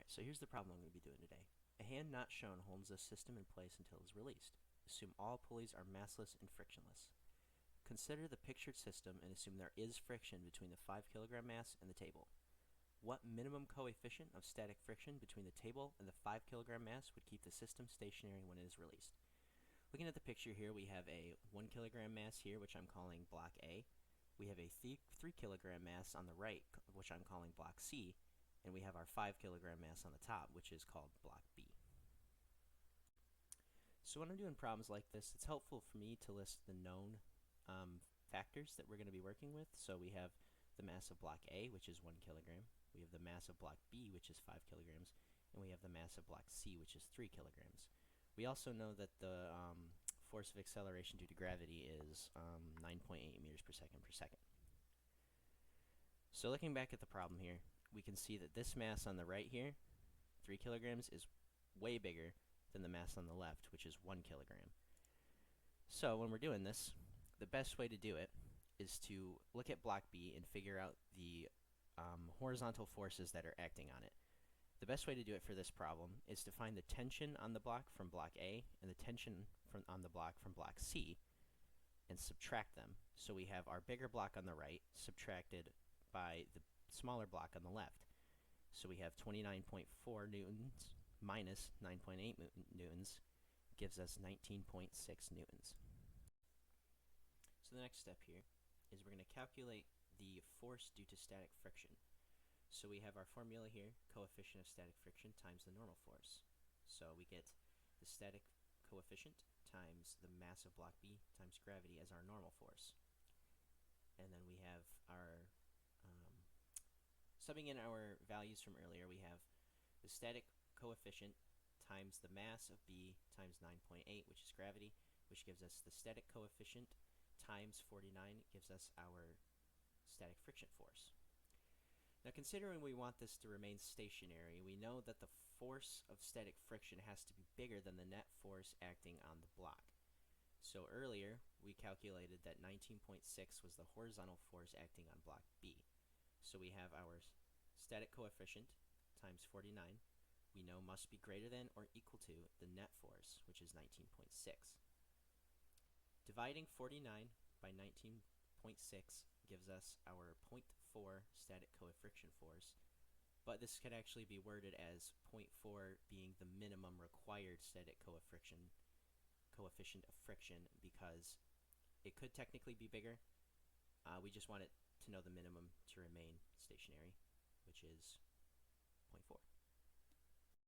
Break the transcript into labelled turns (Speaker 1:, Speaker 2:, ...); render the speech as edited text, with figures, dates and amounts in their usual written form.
Speaker 1: So here's the problem I'm going to be doing today. A hand not shown holds the system in place until it is released. Assume all pulleys are massless and frictionless. Consider the pictured system and assume there is friction between the 5 kilogram mass and the table. What minimum coefficient of static friction between the table and the 5 kilogram mass would keep the system stationary when it is released? Looking at the picture here, we have a 1 kilogram mass here, which I'm calling block A. We have a 3 kilogram mass on the right, which I'm calling block C. And we have our 5 kilogram mass on the top, which is called block B. So when I'm doing problems like this, it's helpful for me to list the known factors that we're going to be working with. So we have the mass of block A, which is 1 kilogram. We have the mass of block B, which is 5 kilograms. And we have the mass of block C, which is 3 kilograms. We also know that the force of acceleration due to gravity is 9.8 meters per second per second. So looking back at the problem here, we can see that this mass on the right here, 3 kilograms, is way bigger than the mass on the left, which is 1 kilogram. So when we're doing this, the best way to do it is to look at block B and figure out the horizontal forces that are acting on it. The best way to do it for this problem is to find the tension on the block from block A and the tension on the block from block C and subtract them. So we have our bigger block on the right subtracted by the smaller block on the left. So we have 29.4 newtons minus 9.8 newtons gives us 19.6 newtons. So the next step here is we're going to calculate the force due to static friction. So we have our formula here, coefficient of static friction times the normal force. So we get the static coefficient times the mass of block B times gravity as our normal force. And then we have our subbing in our values from earlier, we have the static coefficient times the mass of B times 9.8, which is gravity, which gives us the static coefficient times 49 gives us our static friction force. Now considering we want this to remain stationary, we know that the force of static friction has to be bigger than the net force acting on the block. So earlier, we calculated that 19.6 was the horizontal force acting on block B. So we have our static coefficient times 49, we know must be greater than or equal to the net force, which is 19.6. Dividing 49 by 19.6 gives us our 0.4 static coefficient force, but this could actually be worded as 0.4 being the minimum required static coefficient of friction, because it could technically be bigger. We just want it to know the minimum to remain stationary, which is